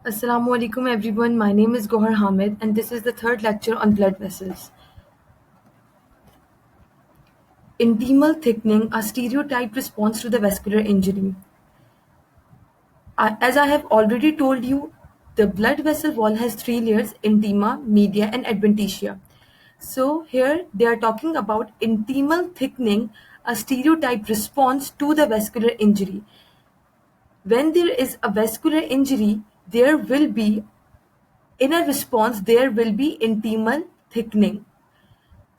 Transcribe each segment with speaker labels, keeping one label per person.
Speaker 1: Assalamu alaikum everyone. My name is Gohar Hamid and this is the third lecture on blood vessels. Intimal thickening, a stereotyped response to the vascular injury. As I have already told you, the blood vessel wall has three layers: intima, media and adventitia. So here they are talking about intimal thickening, a stereotyped response to the vascular injury. When there is a vascular injury, there will be, in a response, there will be intimal thickening.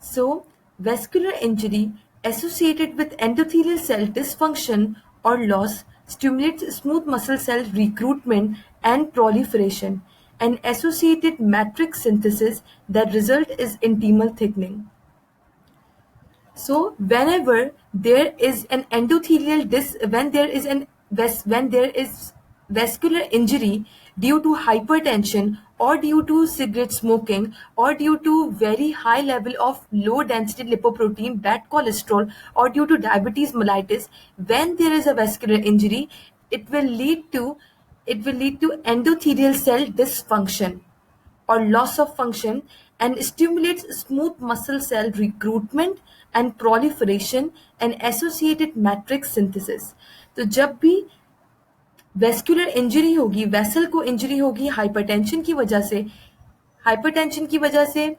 Speaker 1: So, vascular injury associated with endothelial cell dysfunction or loss stimulates smooth muscle cell recruitment and proliferation, and associated matrix synthesis that result is intimal thickening. So whenever there is an endothelial when there is vascular injury due to hypertension or due to cigarette smoking or due to very high level of low density lipoprotein, bad cholesterol, or due to diabetes mellitus, when there is a vascular injury, it will lead to endothelial cell dysfunction or loss of function and stimulates smooth muscle cell recruitment and proliferation and associated matrix synthesis. तो जब भी vascular injury होगी, vessel को injury होगी hypertension की वजह से,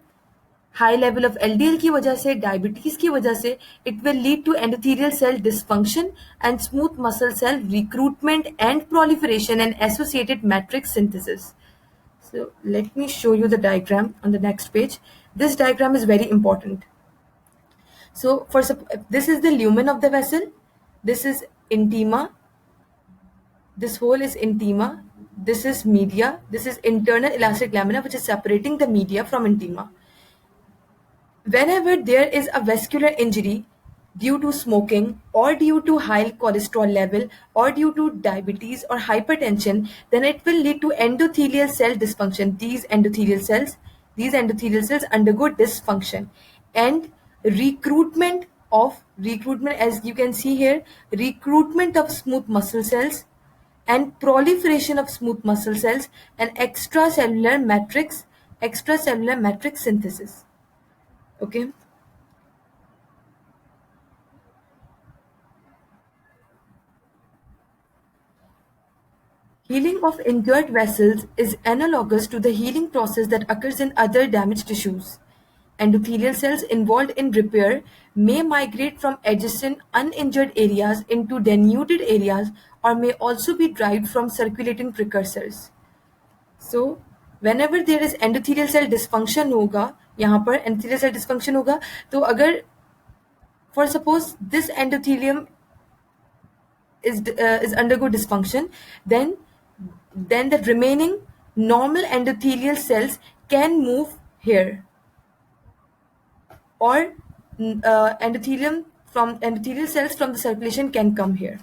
Speaker 1: high level of LDL की वजह से, डायबिटीज की वजह से, it will lead to endothelial cell dysfunction and smooth muscle cell recruitment and proliferation and associated matrix synthesis. So let me show you the diagram on the next page. This diagram is very important. So this is the lumen of the vessel. This is intima. This whole is intima. This is media. This is internal elastic lamina, which is separating the media from intima. Whenever there is a vascular injury due to smoking or due to high cholesterol level or due to diabetes or hypertension, then it will lead to endothelial cell dysfunction. These endothelial cells undergo dysfunction and recruitment, as you can see here, recruitment of smooth muscle cells and proliferation of smooth muscle cells and extracellular matrix synthesis. Okay. Healing of injured vessels is analogous to the healing process that occurs in other damaged tissues. Endothelial cells involved in repair may migrate from adjacent uninjured areas into denuded areas or may also be derived from circulating precursors. So, whenever there is endothelial cell dysfunction होगा, यहाँ पर endothelial cell dysfunction होगा, तो अगर for suppose this endothelium is undergo dysfunction, then the remaining normal endothelial cells can move here, or endothelial cells from the circulation can come here.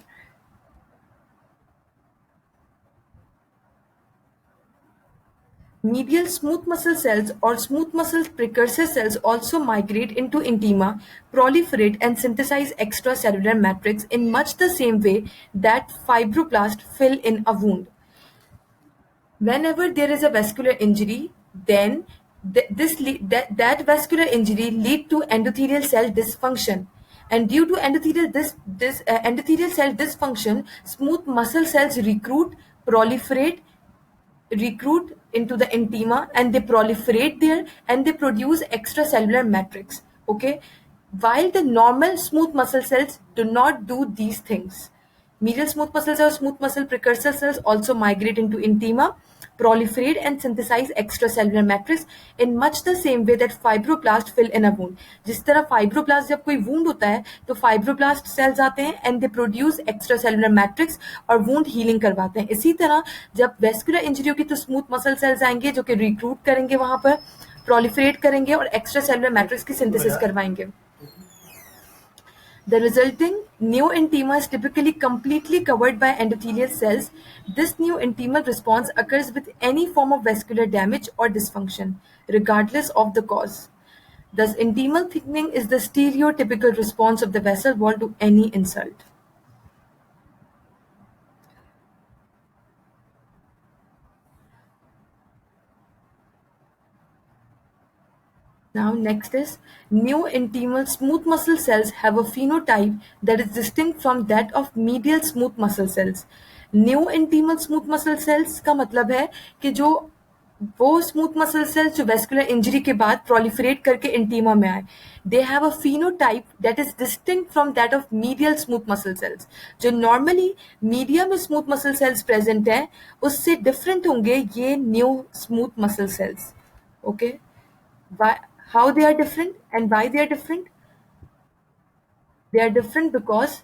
Speaker 1: Medial smooth muscle cells or smooth muscle precursor cells also migrate into intima, proliferate and synthesize extracellular matrix in much the same way that fibroblasts fill in a wound. Whenever there is a vascular injury, then that vascular injury lead to endothelial cell dysfunction, and due to endothelial cell dysfunction, smooth muscle cells recruit into the intima, and they proliferate there and they produce extracellular matrix. Okay, while the normal smooth muscle cells do not do these things. Medial smooth muscle cells or smooth muscle precursor cells also migrate into intima, proliferate and synthesize extracellular matrix in much the same way that fibroblast fill in a wound. जिस तरह fibroblast जब कोई wound होता है तो fibroblast cells आते हैं and they produce extracellular matrix और wound healing करवाते हैं. इसी तरह जब vascular injury होगी तो smooth muscle cells आएंगे जो कि recruit करेंगे वहां पर, proliferate करेंगे और extracellular matrix की synthesis करवाएंगे. The resulting new intima is typically completely covered by endothelial cells. This new intimal response occurs with any form of vascular damage or dysfunction, regardless of the cause. Thus, intimal thickening is the stereotypical response of the vessel wall to any insult. Now, next is neointimal smooth muscle cells have a phenotype that is distinct from that of medial smooth muscle cells. Neointimal smooth muscle cells का मतलब है कि जो वो smooth muscle cells जो vascular injury के बाद proliferate करके इंटीमा में आए, they have a phenotype that is distinct from that of medial smooth muscle cells. जो नॉर्मली मीडिया में स्मूथ मसल सेल्स प्रेजेंट है उससे डिफरेंट होंगे ये new smooth muscle cells. Okay, why, how they are different and why they are different? They are different because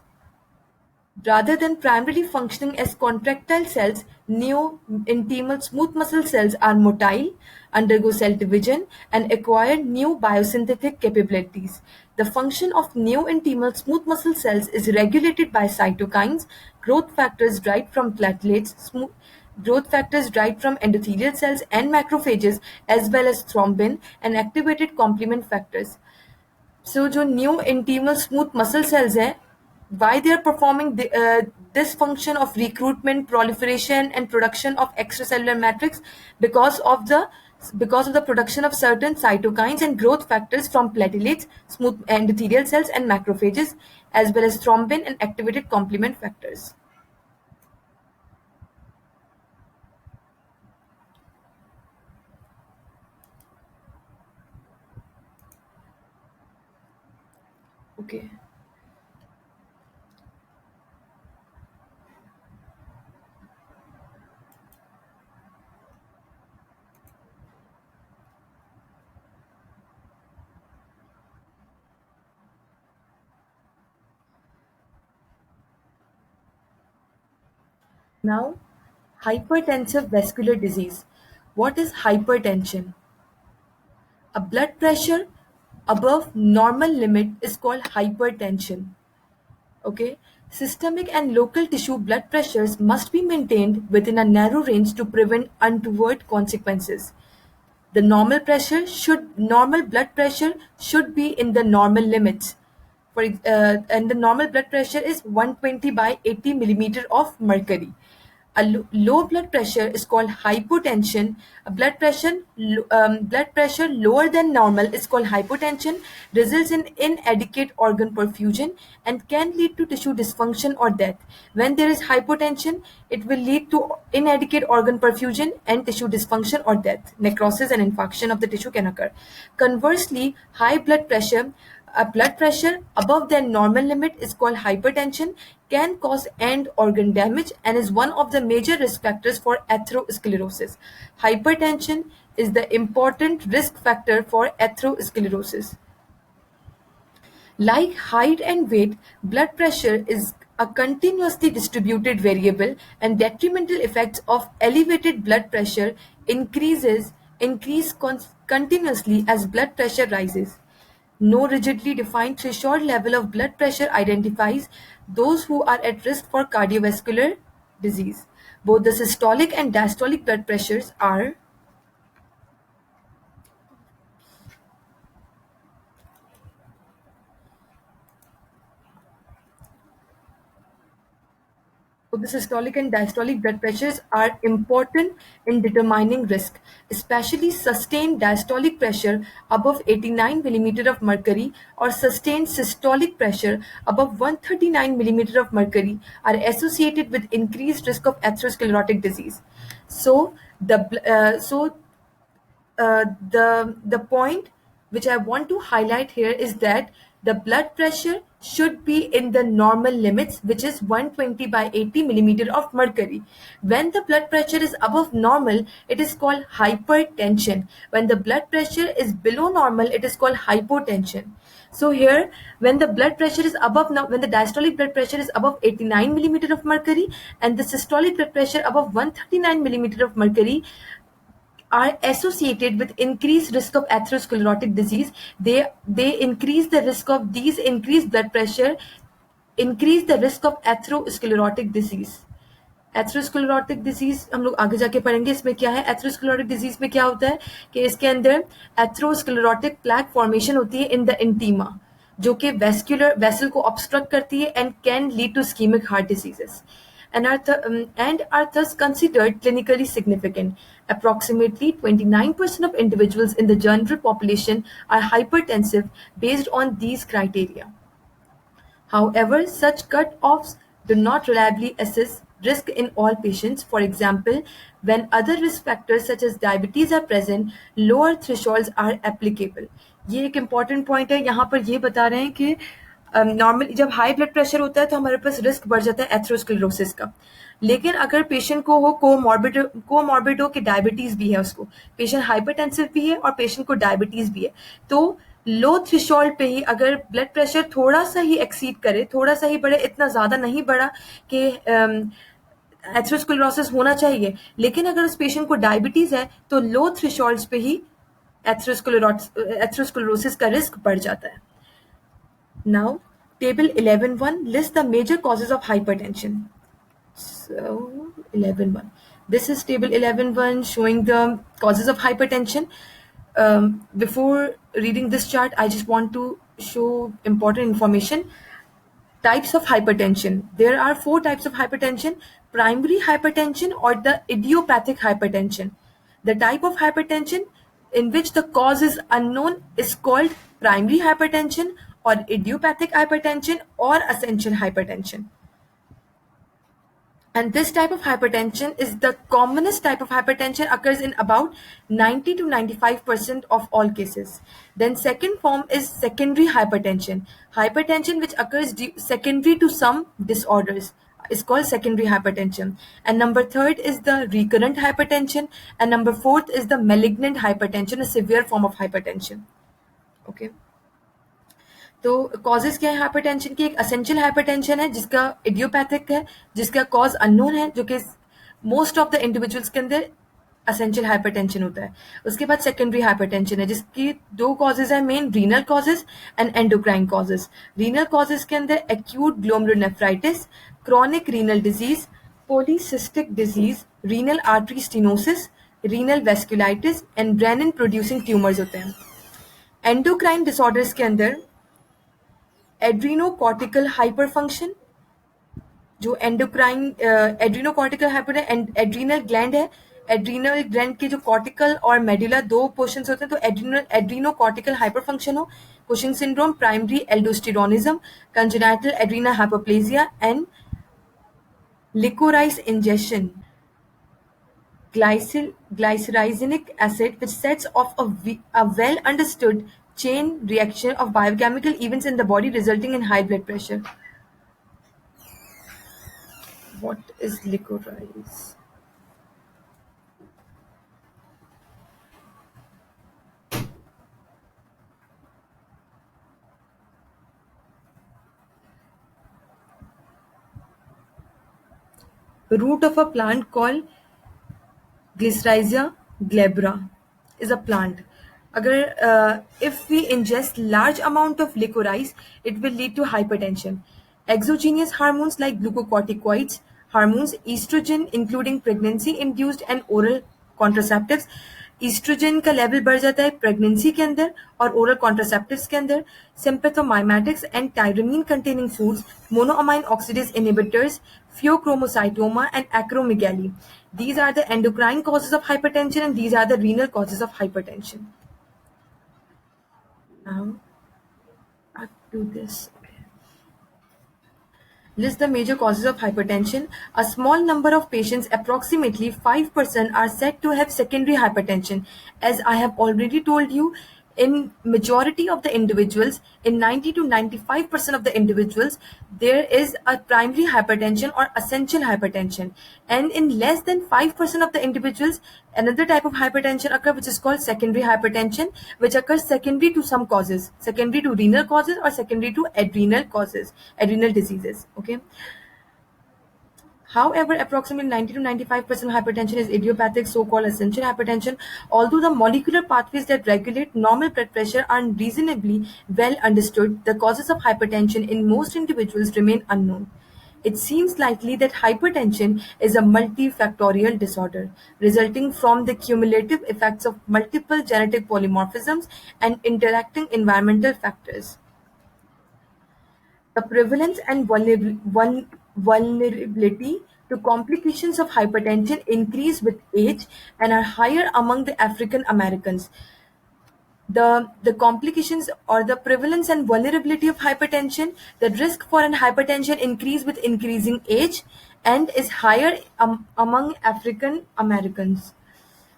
Speaker 1: rather than primarily functioning as contractile cells, neo-intimal smooth muscle cells are motile, undergo cell division, and acquire new biosynthetic capabilities. The function of neo-intimal smooth muscle cells is regulated by cytokines, growth factors derived from platelets, growth factors derived from endothelial cells and macrophages, as well as thrombin and activated complement factors. So जो new intimal smooth muscle cells हैं, why they are performing this function of recruitment, proliferation, and production of extracellular matrix? because of the because of the production of certain cytokines and growth factors from platelets, smooth endothelial cells, and macrophages, as well as thrombin and activated complement factors. Okay. Now, hypertensive vascular disease. What is hypertension? A blood pressure above normal limit is called hypertension. Okay. Systemic and local tissue blood pressures must be maintained within a narrow range to prevent untoward consequences. The normal blood pressure should be in the normal limits. And the normal blood pressure is 120 by 80 millimeter of mercury. A low blood pressure is called hypotension. A blood pressure lower than normal is called hypotension, results in inadequate organ perfusion, and can lead to tissue dysfunction or death. When there is hypotension, it will lead to inadequate organ perfusion and tissue dysfunction or death. Necrosis and infarction of the tissue can occur. Conversely, high blood pressure, a blood pressure above their normal limit is called hypertension, can cause end organ damage, and is one of the major risk factors for atherosclerosis. Hypertension is the important risk factor for atherosclerosis. Like height and weight, blood pressure is a continuously distributed variable, and detrimental effects of elevated blood pressure increase continuously as blood pressure rises. No rigidly defined threshold level of blood pressure identifies those who are at risk for cardiovascular disease. Both the systolic and diastolic blood pressures are Both the systolic and diastolic blood pressures are important in determining risk, especially sustained diastolic pressure above 89 millimeter of mercury or sustained systolic pressure above 139 millimeter of mercury are associated with increased risk of atherosclerotic disease. So the point which I want to highlight here is that the blood pressure should be in the normal limits, which is 120 by 80 millimeter of mercury. When the blood pressure is above normal, it is called hypertension. When the blood pressure is below normal, it is called hypotension. So here, when the blood pressure is above, now when the diastolic blood pressure is above 89 millimeter of mercury and the systolic blood pressure above 139 millimeter of mercury, are associated with increased risk of atherosclerotic disease. They increase the risk of these increased blood pressure, increase the risk of atherosclerotic disease. Atherosclerotic disease हम लोग आगे जाके पढ़ेंगे. इसमें क्या है, atherosclerotic disease में क्या होता है कि इसके अंदर एथेरोस्क्लेरोटिक प्लैक फॉर्मेशन होती है इन द इंटीमा, जो कि वेस्कुलर वेसल को ऑब्स्ट्रक्ट करती है and can lead to ischaemic heart diseases. and are thus considered clinically significant. Approximately 29% of individuals in the general population are hypertensive based on these criteria. However, such cut-offs do not reliably assess risk in all patients. For example, when other risk factors such as diabetes are present, lower thresholds are applicable. ये एक important point है. यहाँ पर ये बता रहे हैं कि नॉर्मल जब हाई ब्लड प्रेशर होता है तो हमारे पास रिस्क बढ़ जाता है एथेरोस्क्लेरोसिस का. लेकिन अगर पेशेंट को हो कोमॉर्बिड हो कि डायबिटीज भी है, उसको पेशेंट हाइपरटेंसिव भी है और पेशेंट को डायबिटीज भी है, तो लो थ्रेशोल्ड पे ही अगर ब्लड प्रेशर थोड़ा सा ही एक्सीड करे, थोड़ा सा ही बढ़े, इतना ज्यादा नहीं बढ़ा कि एथेरोस्क्लेरोसिस होना चाहिए, लेकिन अगर उस पेशेंट को डायबिटीज है तो लो थ्रेशोल्ड्स पे ही एथेरोस्क्लेरोसिस का रिस्क बढ़ जाता है. Now, table 11.1 lists the major causes of hypertension. So, 11.1. This is table 11.1 showing the causes of hypertension. Before reading this chart, I just want to show important information. Types of hypertension. There are 4 types of hypertension: primary hypertension or the idiopathic hypertension. The type of hypertension in which the cause is unknown is called primary hypertension or idiopathic hypertension or essential hypertension. And this type of hypertension is the commonest type of hypertension, occurs in about 90 to 95% of all cases. Then second form is secondary hypertension. Hypertension which occurs secondary to some disorders is called secondary hypertension. And number third is the recurrent hypertension. And number fourth is the malignant hypertension, a severe form of hypertension. Okay. तो causes क्या है hypertension की? एक essential hypertension है जिसका idiopathic है, जिसका cause unknown है, जो कि मोस्ट ऑफ द इंडिविजुअल्स के अंदर असेंशियल हाइपरटेंशन होता है. उसके बाद सेकेंडरी हाइपरटेंशन है जिसकी 2 कॉजेज है main: renal causes and endocrine causes. Renal causes के अंदर acute glomerulonephritis, chronic renal disease, polycystic disease, renal artery stenosis, renal vasculitis and renin producing tumours होते हैं. एंडोक्राइन डिसऑर्डर्स के अंदर एड्रीनोकॉर्टिकल हाइपरफंक्शन, जो एड्रीनोकॉर्टिकल हाइपर एड्रीनल ग्लैंड है, adrenal gland के जो कॉर्टिकल और मेडुला 2 पोर्शंस होते हैं, तो एड्रीनोकॉर्टिकल हाइपरफंक्शन हो, Cushing syndrome, primary aldosteronism, congenital adrenal hypoplasia and liquorice injection glycyrrhizinic acid, which sets off a well understood chain reaction of biochemical events in the body resulting in high blood pressure. What is licorice? The root of a plant called Glycyrrhiza glabra is a plant. If we ingest large amount of licorice, it will lead to hypertension. Exogenous hormones like glucocorticoids, hormones, estrogen, including pregnancy-induced and oral contraceptives. Oestrogen का level बढ़ जाता है pregnancy के अंदर और oral contraceptives के अंदर. Sympathomimetics and tyramine containing foods, monoamine oxidase inhibitors, pheochromocytoma and acromegaly. These are the endocrine causes of hypertension and these are the renal causes of hypertension. Now, I do this. List the major causes of hypertension. A small number of patients, approximately 5%, are said to have secondary hypertension. As I have already told you, in majority of the individuals, in 90 to 95% of the individuals, there is a primary hypertension or essential hypertension. And in less than 5% of the individuals, another type of hypertension occurs, which is called secondary hypertension, which occurs secondary to some causes, secondary to renal causes or secondary to adrenal causes, adrenal diseases. Okay. However, approximately 90 to 95% hypertension is idiopathic, so-called essential hypertension. Although the molecular pathways that regulate normal blood pressure are reasonably well understood, the causes of hypertension in most individuals remain unknown. It seems likely that hypertension is a multifactorial disorder, resulting from the cumulative effects of multiple genetic polymorphisms and interacting environmental factors. The prevalence and vulnerability to complications of hypertension increase with age and are higher among the African Americans. The complications or the prevalence and vulnerability of hypertension, the risk for an hypertension increase with increasing age and is higher among African Americans.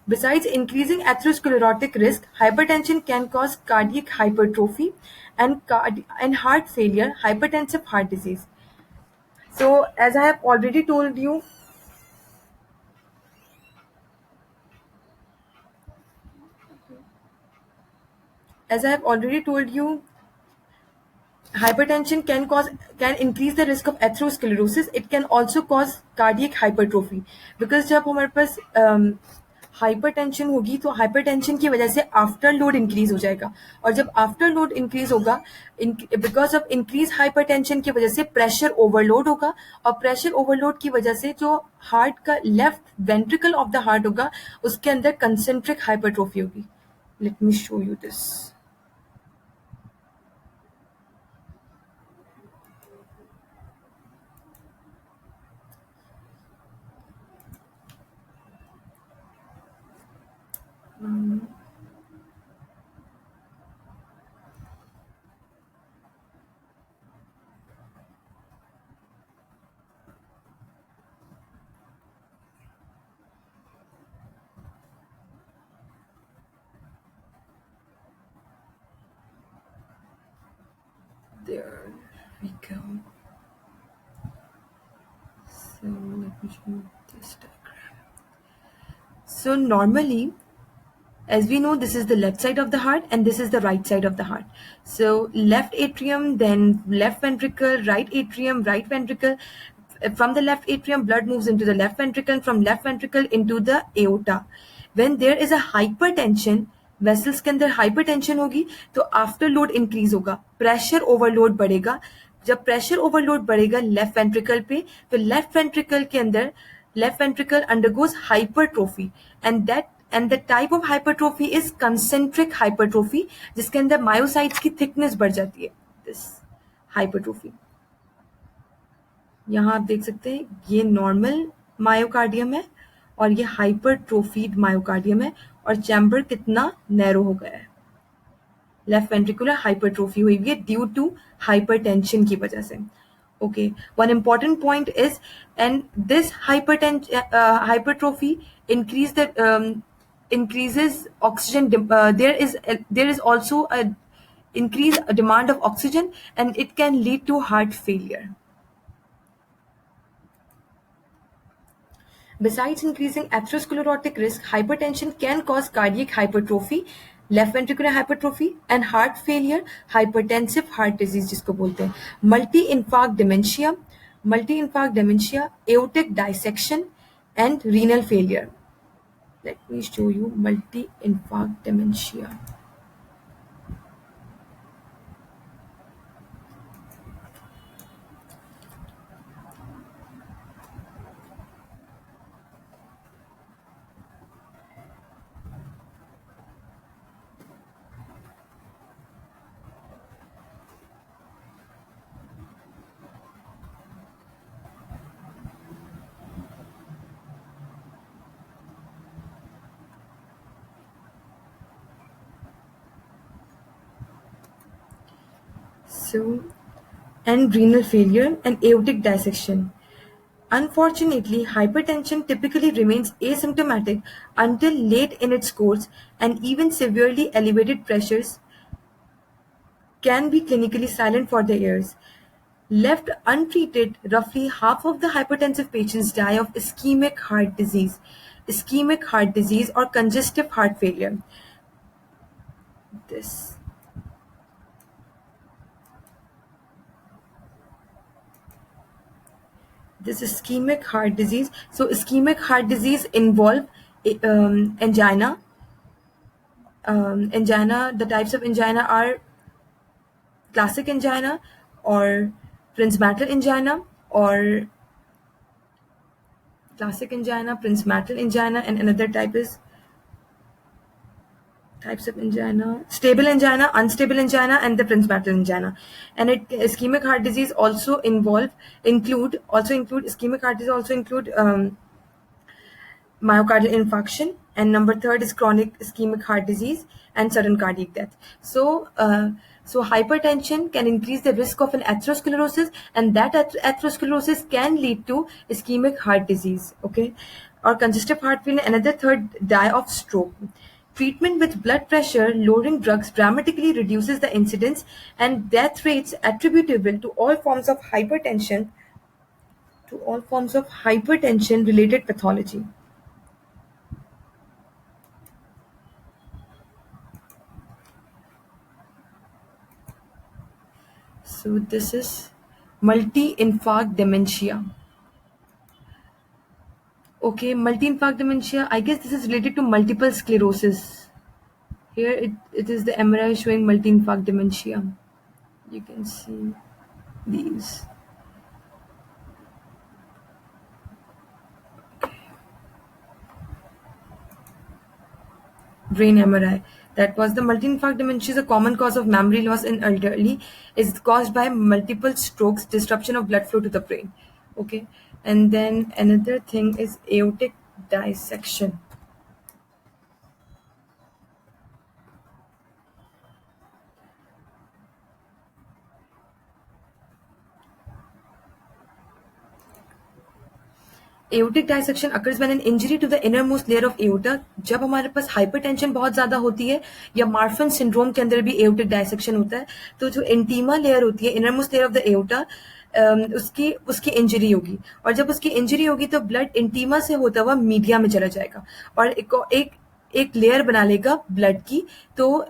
Speaker 1: Besides increasing atherosclerotic risk, hypertension can cause cardiac hypertrophy and heart failure, hypertensive heart disease. So, as I have already told you, hypertension can increase the risk of atherosclerosis. It can also cause cardiac hypertrophy, because जब हमारे पास hypertension होगी तो hypertension की वजह से after load increase हो जाएगा, और जब आफ्टर लोड इंक्रीज होगा बिकॉज ऑफ इंक्रीज हाइपरटेंशन की वजह से प्रेशर ओवरलोड होगा, और प्रेशर ओवरलोड की वजह से जो हार्ट का left ventricle of the heart होगा उसके अंदर कंसेंट्रिक हाइपरट्रोफी होगी. Let me show you this. There we go. So let me show you this diagram. So normally, as we know, this is the left side of the heart and this is the right side of the heart. So left atrium, then left ventricle, right atrium, right ventricle. From the left atrium, blood moves into the left ventricle, from left ventricle into the aorta. When there is a hypertension, vessels के अंदर hypertension होगी तो after load increase होगा, pressure overload बढ़ेगा. जब pressure overload बढ़ेगा left ventricle पे, तो लेफ्ट वेंट्रिकल के अंदर left ventricle undergoes hypertrophy, and the type of hypertrophy is concentric hypertrophy, जिसके अंदर मायोसाइट्स की थिकनेस बढ़ जाती है. दिस हाइपरट्रोफी, यहाँ आप देख सकते हैं ये नॉर्मल मायोकार्डियम है और ये हाइपरट्रोफीड मायोकार्डियम है, और चैम्बर कितना नैरो हो गया है. लेफ्ट वेंट्रिकुलर हाइपरट्रोफी हुई है ड्यू टू हाइपरटेंशन की वजह से. Okay, one important point is, and this hypertrophy increases oxygen. There is also a increase demand of oxygen, and it can lead to heart failure. Besides increasing atherosclerotic risk, hypertension can cause cardiac hypertrophy, left ventricular hypertrophy, and heart failure, hypertensive heart disease जिसको बोलते हैं, multi-infarct dementia, aortic dissection, and renal failure. Let me show you multi-infarct dementia. So, and renal failure and aortic dissection. Unfortunately, hypertension typically remains asymptomatic until late in its course, and even severely elevated pressures can be clinically silent for the years. Left untreated, roughly half of the hypertensive patients die of ischemic heart disease or congestive heart failure. This ischemic heart disease. So ischemic heart disease involve angina. Angina, the types of angina are classic angina or Prinzmatal angina, or classic angina, Prinzmatal angina, and another type is Types of angina: stable angina, unstable angina, and the Prinzmatter angina. And ischemic heart disease also include ischemic heart disease also include myocardial infarction, and number third is chronic ischemic heart disease and sudden cardiac death. So hypertension can increase the risk of an atherosclerosis, and that atherosclerosis can lead to ischemic heart disease, okay, or congestive heart failure. Another third, die of stroke. Treatment with blood pressure lowering drugs dramatically reduces the incidence and death rates attributable to all forms of hypertension related pathology. So this is multi-infarct dementia. Okay, multi-infarct dementia. I guess this is related to multiple sclerosis. Here it is the MRI showing multi-infarct dementia. You can see these. Brain MRI. That was the multi-infarct dementia is a common cause of memory loss in elderly. Is caused by multiple strokes, disruption of blood flow to the brain. Okay, and then another thing is aortic dissection. Aortic dissection occurs when an injury to the innermost layer of aorta. जब हमारे पास hypertension बहुत ज्यादा होती है या Marfan syndrome के अंदर भी एओटिक डायसेक्शन होता है, तो जो इंटीमा लेयर होती है, innermost layer of the aorta, उसकी उसकी इंजरी होगी, और जब उसकी इंजरी होगी तो ब्लड इंटीमा से होता हुआ मीडिया में चला जाएगा और एक लेयर बना लेगा ब्लड की, तो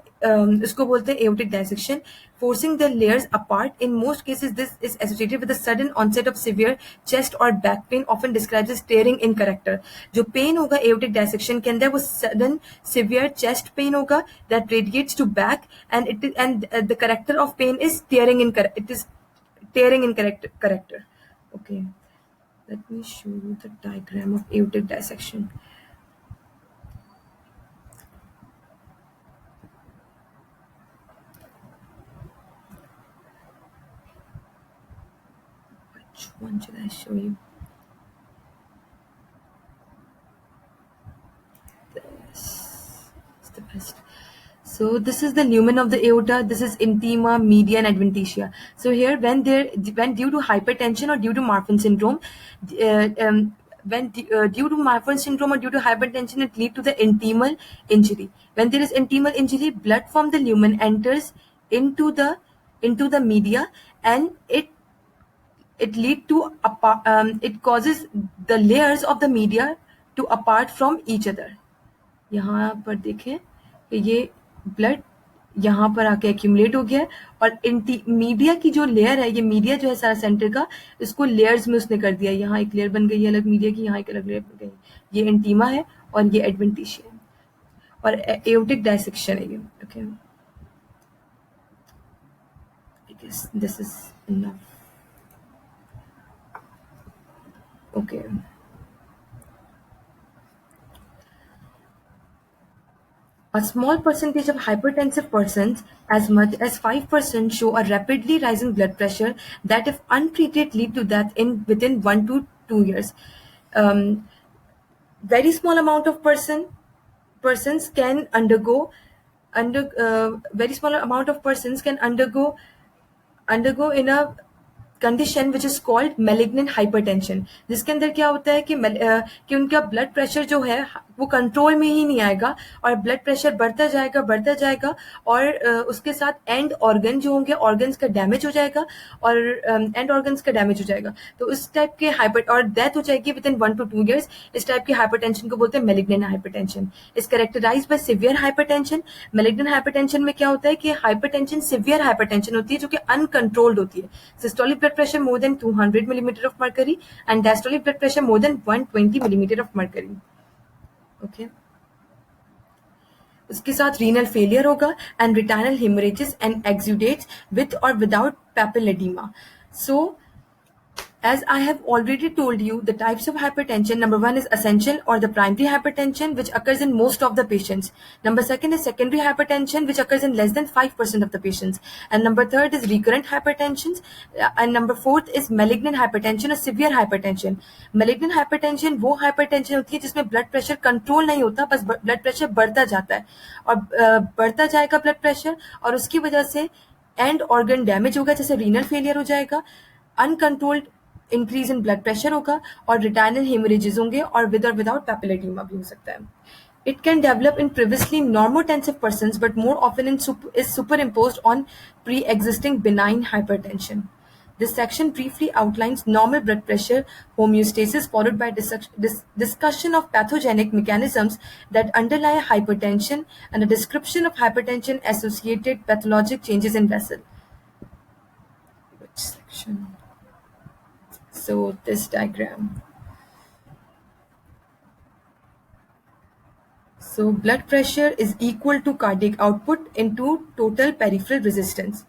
Speaker 1: इसको बोलते हैं aortic dissection. Forcing the layers apart. In most cases, this is associated with the sudden onset of severe chest or back pain, often described as tearing in character. जो pain होगा aortic dissection के अंदर वो sudden severe chest pain होगा that radiates to back, and the character of pain is tearing in character. Okay, let me show you the diagram of aortic dissection. Which one should I show you? This is the best. So this is the lumen of the aorta. This is intima, media, and adventitia. So here, when due to hypertension or due to Marfan syndrome, due to Marfan syndrome or due to hypertension, it lead to the intimal injury. When there is intimal injury, blood from the lumen enters into the media, and it causes the layers of the media to apart from each other. यहाँ पर देखें कि ये blood यहाँ पर आके accumulate हो गया है, और मीडिया की जो लेयर है, ये मीडिया जो है सारा सेंटर का, इसको लेयर्स में उसने कर दिया. यहाँ एक लेयर बन गई है अलग मीडिया की, यहाँ एक अलग लेयर बन गई. ये इंटीमा है और ये एडवेंटिशिया है, और एओटिक डायसेक्शन है ये. Okay, I guess this is enough. Okay, a small percentage of hypertensive persons, as much as 5%, show a rapidly rising blood pressure that, if untreated, lead to death within 1 to 2 years. Very small amount of persons can undergo very small amount of persons can undergo in a condition which is called malignant hypertension, जिसके अंदर क्या होता है कि उनका blood pressure जो है वो कंट्रोल में ही नहीं आएगा, और ब्लड प्रेशर बढ़ता जाएगा, और उसके साथ एंड ऑर्गन जो होंगे, ऑर्गन्स का डैमेज हो जाएगा, और एंड ऑर्गन्स का डैमेज हो जाएगा, तो इस टाइप के और डेथ हो जाएगी विद इन 1 to 2 years. इस टाइप की हाइपरटेंशन को बोलते हैं malignant hypertension. Is characterised by severe hypertension. Malignant hypertension में क्या होता है कि हाइपरटेंशन सिवियर हाइपरटेंशन होती है जो कि अनकंट्रोल्ड होती है. Systolic blood pressure more than 200 millimeter of mercury, and diastolic blood pressure more than 120 millimeter of mercury. Okay. उसके साथ रीनल फेलियर होगा, and retinal haemorrhages and exudates with or without papilloedema. So As I have already told you, the types of hypertension, number one is essential or the primary hypertension, which occurs in most of the patients. Number second is secondary hypertension, which occurs in less than 5% of the patients. And number third is recurrent hypertension. And number fourth is malignant hypertension or severe hypertension. Malignant hypertension वो hypertension होती है जिसमें blood pressure control नहीं होता, बस blood pressure बढ़ता जाता है और बढ़ता जाएगा blood pressure और उसकी वजह से एंड ऑर्गन डैमेज होगा, जैसे रीनल फेलियर हो जाएगा, uncontrolled increase in blood pressure होगा और रिटाइनल हेमरेजेस होंगे और विद और विदाउट पैपिलेडिमा भी हो सकता है. It can develop in previously normotensive persons but more often is superimposed on pre-existing benign hypertension. This section briefly outlines normal blood pressure homeostasis followed by discussion of pathogenic mechanisms that underlie hypertension and a description of hypertension associated pathologic changes in vessel. Which section? So this diagram. So blood pressure is equal to cardiac output into total peripheral resistance.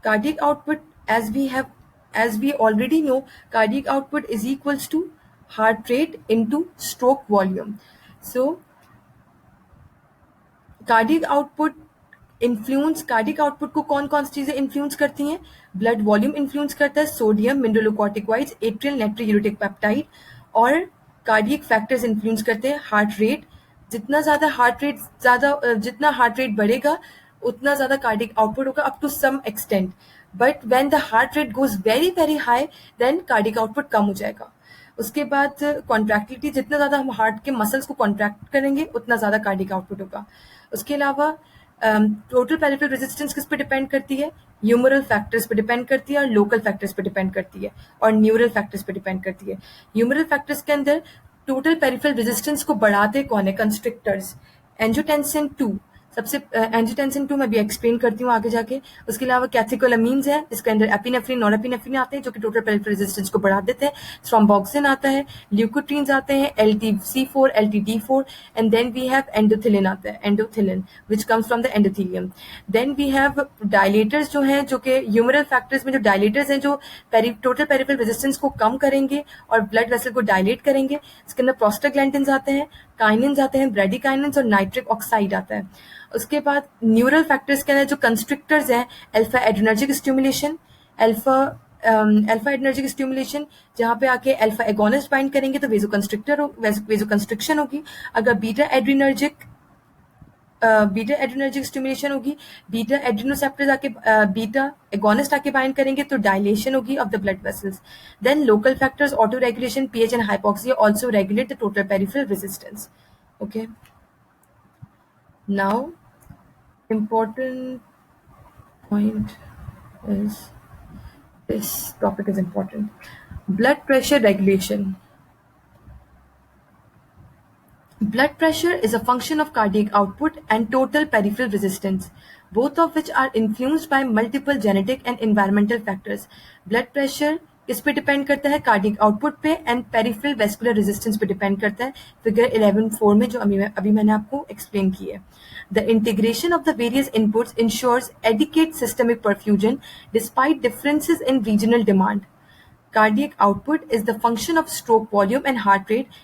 Speaker 1: Cardiac output, as we already know, cardiac output is equals to heart rate into stroke volume. So cardiac output को कौन कौन सी चीजें influence करती हैं? Blood volume influence करता है, sodium, mineralocorticoids, atrial natriuretic peptide, और cardiac factors influence करते हैं हार्ट रेट. जितना हार्ट रेट बढ़ेगा उतना ज्यादा कार्डियक आउटपुट होगा up to some extent, but when the heart rate goes very very high then cardiac output कम हो जाएगा. उसके बाद कॉन्ट्रैक्टिलिटी, जितना ज्यादा हम हार्ट के मसल्स को कॉन्ट्रैक्ट करेंगे उतना ज्यादा कार्डियक आउटपुट होगा. उसके अलावा टोटल पेरिफेरल रेजिस्टेंस किस पे डिपेंड करती है? ह्यूमरल फैक्टर्स पे डिपेंड करती है और लोकल फैक्टर्स पे डिपेंड करती है और न्यूरल फैक्टर्स पे डिपेंड करती है. ह्यूमरल फैक्टर्स के अंदर टोटल पेरिफेरल रेजिस्टेंस को बढ़ाते कौन है? कंस्ट्रिक्टर्स. एंजियोटेंसिन 2 सबसे एंजियोटेंसिन 2 मैं भी एक्सप्लेन करती हूँ आगे जाके. उसके अलावा कैथेकोलामीन्स है जिसके अंदर एपिनेफ्रिन, नॉरएपिनेफ्रिन आते हैं जो कि टोटल पेरिफेरल रेजिस्टेंस को बढ़ा देते हैं. थ्रोम्बोक्सिन आता है, ल्यूकोट्रीन्स आते हैं, LTC4, LTD4, and then we have endothelin आता है, endothelin which comes from the endothelium. Then we have dilators जो हैं, जो कि ह्यूमरल फैक्टर्स में जो डायलेटर्स हैं जो टोटल पेरिफेरल रेजिस्टेंस को कम करेंगे और ब्लड वेसल को डायलेट करेंगे. इसके अंदर प्रोस्टाग्लैंडिन्स आते हैं, काइनिन्स आते हैं, ब्रेडिकाइनिन्स और नाइट्रिक ऑक्साइड आता है. उसके बाद न्यूरल फैक्टर्स के अंदर जो कंस्ट्रिक्टर्स हैं, alpha adrenergic stimulation, alpha adrenergic stimulation जहाँ पे आके अल्फा एगोनिस्ट बाइंड करेंगे तो वेजोकंस्ट्रिक्शन होगी. अगर बीटा एड्रेनर्जिक स्टिमुलेशन होगी, बीटा एड्रेनोसेप्टर्स आके बीटा एगोनिस्ट आके बाइंड करेंगे तो डायलेशन होगी of the blood vessels. Then local factors, auto regulation, pH and hypoxia also regulate the total peripheral resistance. Okay, now important point is, this topic is important, blood pressure regulation. Blood pressure is a function of cardiac output and total peripheral resistance, both of which are influenced by multiple genetic and environmental factors. Blood pressure किस पे depend करता है? Cardiac output पे and peripheral vascular resistance पे depend करता है, figure 11.4 में जो अभी मैंने आपको एक्सप्लेन की है. The integration of the various inputs ensures adequate systemic perfusion despite differences in regional demand. Cardiac output is the function of stroke volume and heart rate.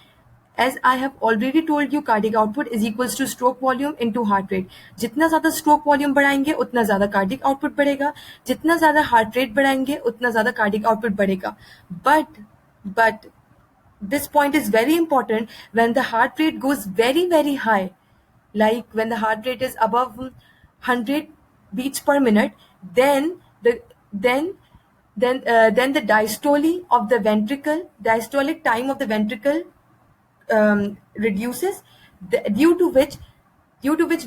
Speaker 1: As I have already told you, cardiac output is equals to stroke volume into heart rate. जितना ज़्यादा stroke volume बढ़ाएंगे उतना ज़्यादा cardiac output बढ़ेगा, जितना ज़्यादा heart rate बढ़ाएंगे उतना ज़्यादा cardiac output बढ़ेगा. But this point is very important. When the heart rate goes very very high, like when the heart rate is above 100 beats per minute, then the diastolic time of the ventricle reduces, due to which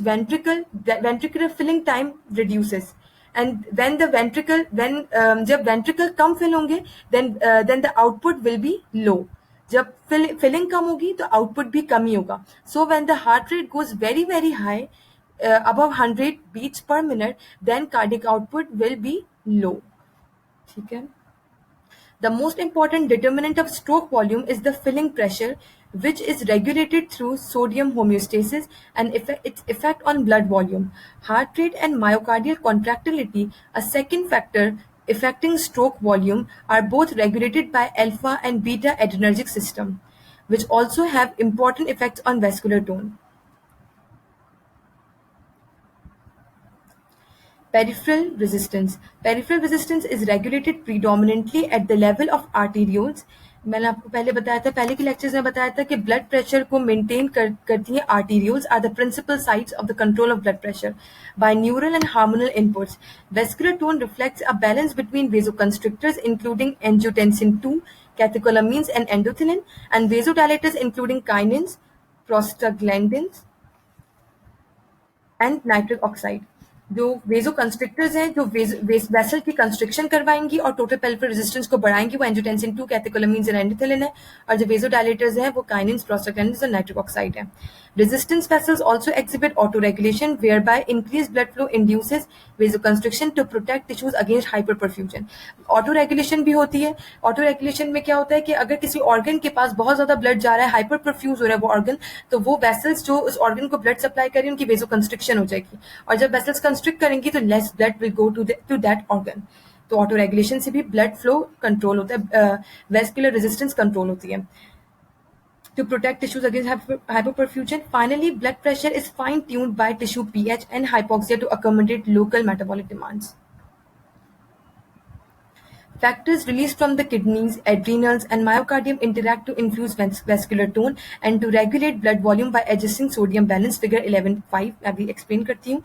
Speaker 1: ventricular filling time reduces. And when जब ventricle कम fill होंगे then the output will be low. जब filling कम होगी तो output भी कम ही होगा. So when the heart rate goes very very high, above 100 beats per minute, then cardiac output will be low. ठीक है. The most important determinant of stroke volume is the filling pressure, which is regulated through sodium homeostasis and its effect on blood volume. Heart rate and myocardial contractility, a second factor, affecting stroke volume are both regulated by alpha and beta adrenergic system, which also have important effects on vascular tone. Peripheral resistance. Peripheral resistance is regulated predominantly at the level of arterioles. मैंने आपको पहले बताया था, पहले के lectures में बताया था कि ब्लड प्रेशर को मेंटेन करती हैं arterioles are the principal sites of the control of blood pressure by neural and hormonal inputs. Vascular tone reflects a balance between vasoconstrictors including angiotensin 2, catecholamines and endothelin, and vasodilators including kinins, prostaglandins and nitric oxide. जो वेजो constrictors हैं जो vessel की constriction करवाएंगी और total peripheral resistance को बढ़ाएंगी वो angiotensin 2, catecholamines and एंडोथेलिन है. और जो वेजो डायलेटर्स हैं वो काइनिन्स, प्रोस्टाग्लैंडिन्स और नाइट्रिक ऑक्साइड है. Resistance vessels also exhibit autoregulation whereby increased blood flow induces vasoconstriction to protect tissues against hyperperfusion. Autoregulation भी होती है. Autoregulation में क्या होता है कि अगर किसी organ के पास बहुत ज्यादा blood जा रहा है, hyperperfuse हो रहा है वो organ, तो वो vessels जो उस organ को blood supply कर रही है उनकी vasoconstriction हो जाएगी. और जब vessels constrict करेंगी तो less blood will go to that organ. तो ऑटो रेगुलेशन से भी ब्लड फ्लो कंट्रोल होता है, वेस्कुलर रेजिस्टेंस कंट्रोल होती है. To protect tissues against hypoperfusion. Finally, blood pressure is fine-tuned by tissue pH and hypoxia to accommodate local metabolic demands. Factors released from the kidneys, adrenals, and myocardium interact to influence vascular tone and to regulate blood volume by adjusting sodium balance. Figure 11.5 अभी explain करती हूँ.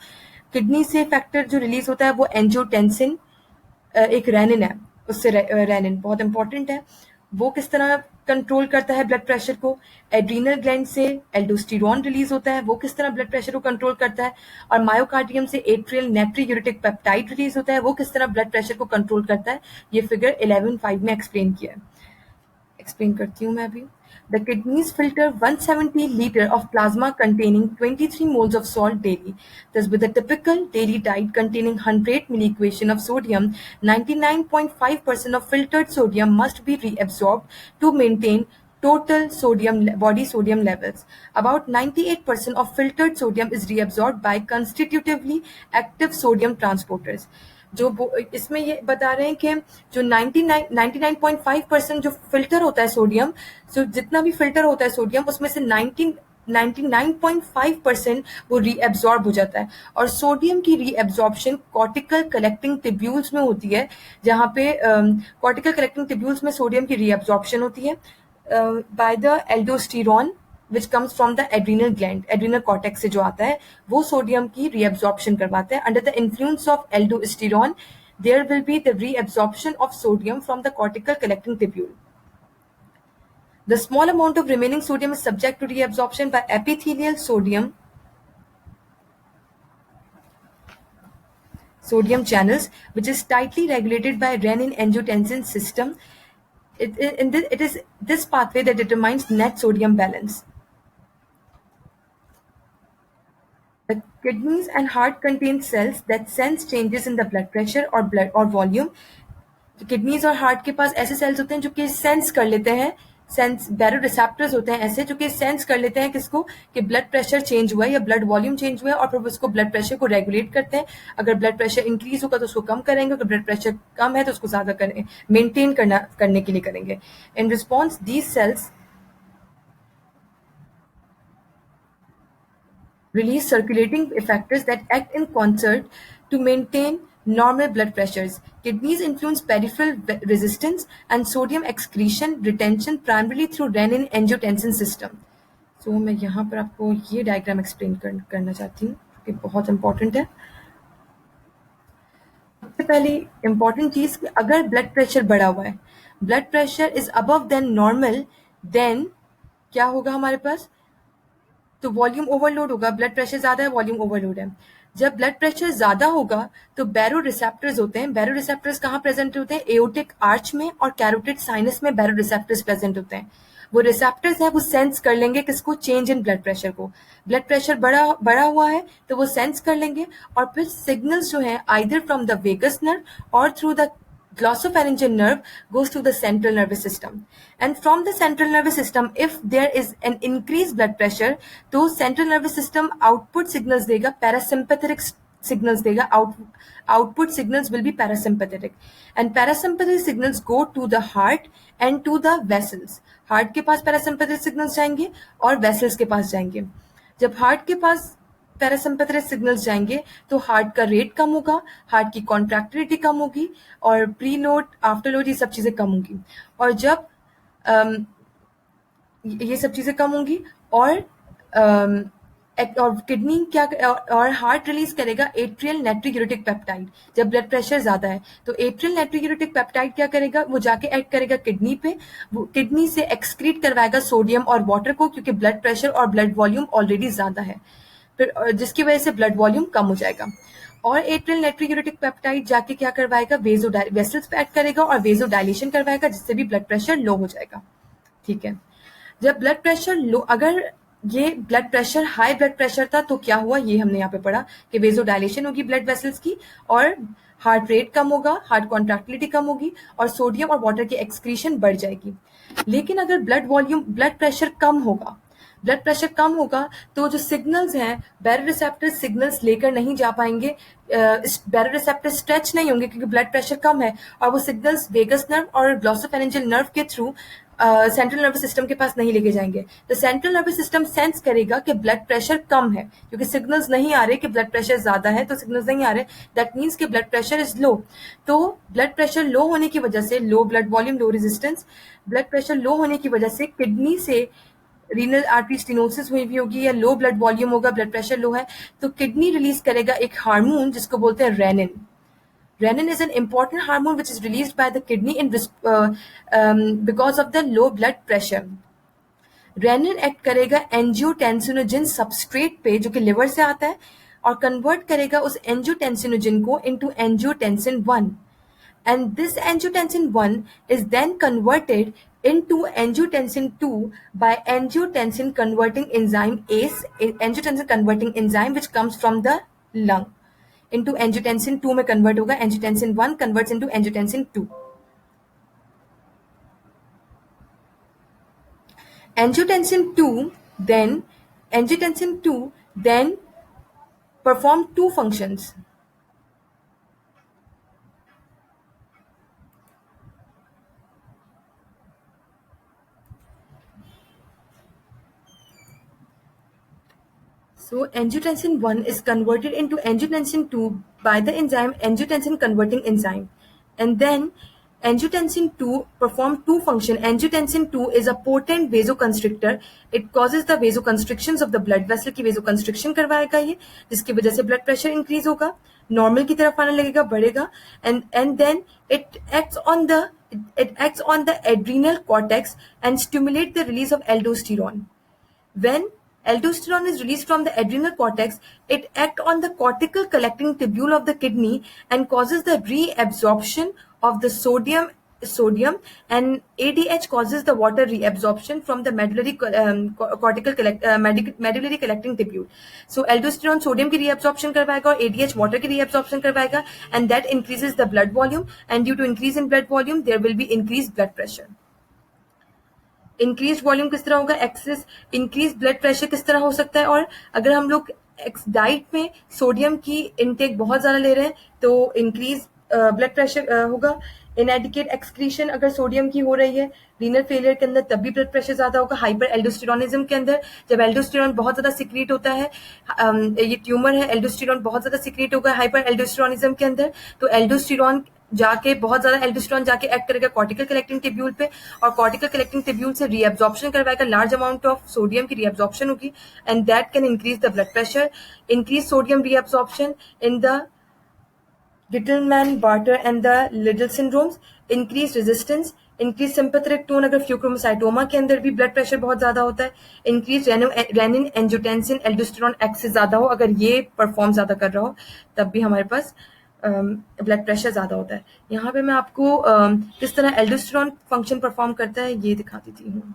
Speaker 1: Kidney से factor जो release होता है वो angiotensin, एक rennin है, उससे रेनिन बहुत इंपॉर्टेंट है. वो किस तरह कंट्रोल करता है ब्लड प्रेशर को. एड्रीनल ग्लैंड से एल्डोस्टेरोन रिलीज होता है, वो किस तरह ब्लड प्रेशर को कंट्रोल करता है. और मायोकार्डियम से एट्रियल नेट्रीयूरेटिक पेप्टाइड रिलीज होता है, वो किस तरह ब्लड प्रेशर को कंट्रोल करता है. ये फिगर 11.5 में एक्सप्लेन किया है. एक्सप्लेन करती हूँ मैं अभी. The kidneys filter 170 liter of plasma containing 23 moles of salt daily. Thus, with a typical daily diet containing 100 milliequation of sodium, 99.5% of filtered sodium must be reabsorbed to maintain total body sodium levels. About 98% of filtered sodium is reabsorbed by constitutively active sodium transporters. जो इसमें ये बता रहे हैं कि जो 99.5% जो filter होता है सोडियम, जो जितना भी फिल्टर होता है सोडियम उसमें से 99.5% वो रीएब्जॉर्ब हो जाता है. और सोडियम की रीएब्जॉर्प्शन कॉर्टिकल कलेक्टिंग टिब्यूल्स में होती है, जहाँ पे कॉर्टिकल कलेक्टिंग टिब्यूल्स में सोडियम की रीएब्जॉर्प्शन होती है by the aldosterone which comes from the adrenal gland, adrenal cortex से जो आता है वो सोडियम की reabsorption करवाता है. Under the influence of aldosterone, there will be the reabsorption of sodium from the cortical collecting tubule. The small amount of remaining sodium is subject to reabsorption by epithelial sodium channels, which is tightly regulated by renin-angiotensin system. It is this pathway that determines net sodium balance. The kidneys and heart contain cells that sense changes in the blood pressure or volume. तो kidneys और heart के पास ऐसे sales होते हैं जो कि sense कर लेते हैं, बैरोरिसेप्टर्स होते हैं ऐसे जो कि सेंस कर लेते हैं किसको, कि ब्लड प्रेशर चेंज हुआ है या ब्लड वॉल्यूम चेंज हुआ है, और फिर उसको ब्लड प्रेशर को रेगुलेट करते हैं. अगर ब्लड प्रेशर इंक्रीज होगा तो उसको कम करेंगे, अगर ब्लड प्रेशर कम है तो उसको ज्यादा मेंटेन करने के लिए करेंगे. In response these cells release circulating effectors that act in concert to maintain normal blood pressures. Kidneys influence peripheral resistance and sodium excretion retention primarily through renin-angiotensin system. So मैं यहाँ पर आपको ये डायग्राम एक्सप्लेन करना चाहती हूँ कि बहुत इंपॉर्टेंट है. सबसे पहली इंपॉर्टेंट चीज कि अगर ब्लड प्रेशर बढ़ा हुआ है, blood pressure is above than normal, then क्या होगा हमारे पास, तो वॉल्यूम ओवरलोड होगा. ब्लड प्रेशर ज्यादा है, वॉल्यूम ओवरलोड है. जब ब्लड प्रेशर ज्यादा होगा तो बैरो रिसेप्टर्स होते हैं. बैरो रिसेप्टर्स कहाँ प्रेजेंट होते हैं, एओटिक आर्च में और कैरोटिड साइनस में बैरो रिसेप्टर्स प्रेजेंट होते हैं. वो रिसेप्टर्स है वो सेंस कर लेंगे किसको, चेंज इन ब्लड प्रेशर को. ब्लड प्रेशर बढ़ा हुआ है तो वो सेंस कर लेंगे और फिर सिग्नल्स जो है either from the vagus nerve or through the glossopharyngeal nerve goes to the central nervous system, and from the central nervous system if there is an increased blood pressure तो central nervous system output signals देगा parasympathetic signals देगा. Output signals will be parasympathetic, and parasympathetic signals go to the heart and to the vessels. Heart के पास parasympathetic signals जाएंगे और vessels के पास जाएंगे. जब heart के पास पैरासिम्पैथेटिक सिग्नल्स जाएंगे तो हार्ट का रेट कम होगा, हार्ट की कॉन्ट्रैक्टिलिटी कम होगी, और प्री लोड, आफ्टर लोड, ये सब चीजें कम होंगी. और जब ये सब चीजें कम होंगी, और और किडनी क्या, और हार्ट रिलीज करेगा एट्रियल नाइट्रोयूरेटिक पेप्टाइड. जब ब्लड प्रेशर ज्यादा है तो एट्रियल नाइट्रोयूरेटिक पेप्टाइड क्या करेगा, वो जाके एक्ट करेगा किडनी पे, वो किडनी से एक्सक्रीट करवाएगा सोडियम और वाटर को, क्योंकि ब्लड प्रेशर और ब्लड वॉल्यूम ऑलरेडी ज्यादा है, फिर जिसकी वजह से ब्लड वॉल्यूम कम हो जाएगा. और एट्रियल नाइट्रोयूरेटिक पेप्टाइड जाके क्या करवाएगा, वेसल्स पे एक्ट करेगा और वेजो डायलेशन करवाएगा, जिससे भी ब्लड प्रेशर लो हो जाएगा. ठीक है. जब ब्लड प्रेशर लो, अगर ये blood pressure high blood pressure था तो क्या हुआ, ये हमने यहाँ पे पढ़ा कि वेजो डायलेशन होगी ब्लड वेसल्स की, और हार्ट रेट कम होगा, हार्ट कॉन्ट्रैक्टिलिटी कम होगी, और सोडियम और वाटर की एक्सक्रीशन बढ़ जाएगी. लेकिन अगर ब्लड प्रेशर कम होगा, ब्लड प्रेशर कम होगा तो जो सिग्नल्स हैं, बैरोरिसेप्टर सिग्नल्स लेकर नहीं जा पाएंगे, बैरोरिसेप्टर स्ट्रेच नहीं होंगे क्योंकि ब्लड प्रेशर कम है, और वो सिग्नल्स वेगस नर्व और ग्लॉसोफेरेंजियल नर्व के थ्रू सेंट्रल नर्वस सिस्टम के पास नहीं लेके जाएंगे. तो सेंट्रल नर्वस सिस्टम सेंस करेगा कि ब्लड प्रेशर कम है, क्योंकि सिग्नल्स नहीं आ रहे कि ब्लड प्रेशर ज्यादा है, तो सिग्नल्स नहीं आ रहे, दैट मीन्स कि ब्लड प्रेशर इज लो. तो ब्लड प्रेशर लो होने की वजह से, low blood volume, low resistance, blood pressure low होने की वजह से किडनी से रीनल आर्टरी स्टेनोसिस हुई भी होगी, या लो ब्लड वॉल्यूम होगा, ब्लड प्रेशर लो है, तो किडनी रिलीज करेगा एक हार्मोन जिसको बोलते हैं rennin. Renin is an important hormone which is released by the kidney because of the low blood pressure. Renin act करेगा एंजियोटेंसिनोजिन सबस्ट्रेट पे जो कि लिवर से आता है, और कन्वर्ट करेगा उस एंजियोटेंसिनोजिन को into angiotensin 1, and this angiotensin 1 is then converted into angiotensin 2 by angiotensin converting enzyme ACE, angiotensin converting enzyme which comes from the lung, into angiotensin 2 में convert होगा, angiotensin 1 converts into angiotensin 2. Angiotensin 2 then perform two functions. So angiotensin 1 is converted into angiotensin 2 by the enzyme angiotensin converting enzyme. And then angiotensin 2 perform two functions. Angiotensin 2 is a potent vasoconstrictor. It causes the vasoconstrictions of the blood vessel की vasoconstriction करवाएगा ये, जिसकी वजह से blood pressure increase होगा, normal की तरफ आने लगेगा, बढ़ेगा, and then it acts on the adrenal cortex and stimulate the release of aldosterone. When aldosterone is released from the adrenal cortex, it acts on the cortical collecting tubule of the kidney and causes the reabsorption of the sodium, and ADH causes the water reabsorption from the medullary medullary collecting tubule. So aldosterone sodium की reabsorption करवाएगा और ADH water की reabsorption करवाएगा, and that increases the blood volume, and due to increase in blood volume there will be increased blood pressure. Increase volume किस तरह होगा, access increase blood pressure किस तरह हो सकता है, और अगर हम लोग डाइट में सोडियम की इनटेक बहुत ज्यादा ले रहे हैं तो इंक्रीज ब्लड प्रेशर होगा. इनएडिकेट एक्सक्रीशन अगर सोडियम की हो रही है रीनल फेलियर के अंदर, तब भी ब्लड प्रेशर ज्यादा होगा. हाइपर एल्डोस्टेरोनिज्म के अंदर, जब एल्डोस्टेरोन बहुत ज्यादा सिक्रीट होता है, ये ट्यूमर है, एल्डोस्टेरोन बहुत ज्यादा सिक्रीट होगा हाइपर एल्डोस्टेरोनिज्म के अंदर, तो एल्डोस्टेरोन जाके बहुत ज्यादा एल्डोस्टेरोन जाके एक्ट करेगा कॉर्टिकल कलेक्टिंग टिब्यूल पे, और कॉर्टिकल कलेक्टिंग टिब्यूल से रीअब्जॉर्प्शन करवाएगा, लार्ज अमाउंट ऑफ सोडियम की रीअब्जॉर्प्शन होगी, and that can increase the blood pressure. Increase sodium reabsorption in the Gitelman, Bartter and the Liddle syndromes, increased resistance, increased sympathetic tone अगर फ्यूक्रोमोसाइटोमा के अंदर भी blood pressure बहुत ज्यादा होता है, increase renin angiotensin aldosterone excess ज्यादा हो, अगर ये परफॉर्म ज्यादा कर रहा हो तब भी हमारे पास ब्लड प्रेशर ज्यादा होता है. यहाँ पे मैं आपको किस तरह एल्डोस्टेरोन फंक्शन परफॉर्म करता है ये दिखा देती हूँ.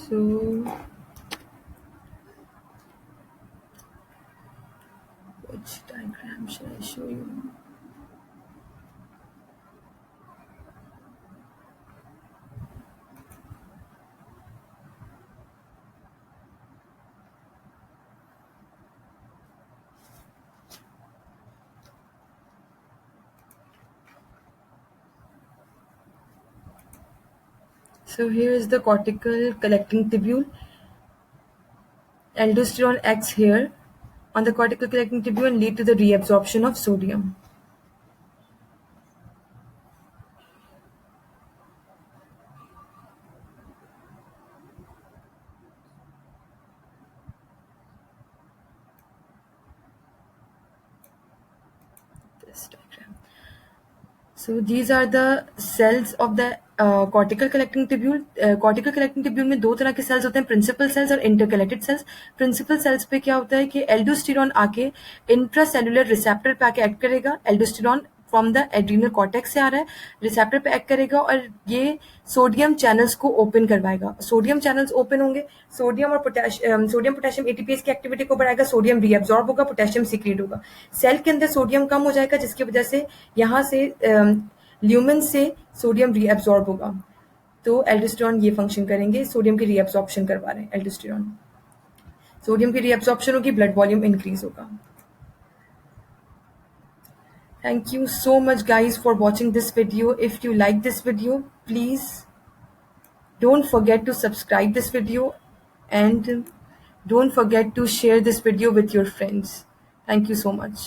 Speaker 1: So, which diagram should I show you? So here is the cortical collecting tubule. Aldosterone acts here on the cortical collecting tubule and lead to the reabsorption of sodium. This diagram. So these are the cells of the cortical collecting tubule. Cortical collecting tubule में दो तरह के cells होते हैं, principal cells और intercalated cells. Principal cells पे क्या होता है कि aldosterone आके intracellular receptor पे आके act करेगा. Aldosterone from the adrenal cortex से आ रहा है, रिसेप्टर पे एक्ट करेगा और ये सोडियम चैनल्स को ओपन करवाएगा. सोडियम चैनल्स ओपन होंगे, सोडियम पोटेशियम एटीपीएस की एक्टिविटी को बढ़ाएगा, सोडियम रीअब्सॉर्ब होगा, पोटेशियम सीक्रेट होगा. सेल के अंदर सोडियम कम हो जाएगा जिसकी वजह से यहाँ से ल्यूमेन से सोडियम रीअब्सॉर्ब होगा. तो एल्डोस्टेरॉन ये फंक्शन करेंगे, सोडियम की रीअब्सॉर्प्शन करवा रहे हैं एल्डोस्टेरॉन. सोडियम की रीअब्सॉर्प्शन होगी, ब्लड वॉल्यूम इंक्रीज होगा. Thank you so much guys for watching this video. If you like this video, please don't forget to subscribe this video and don't forget to share this video with your friends. Thank you so much.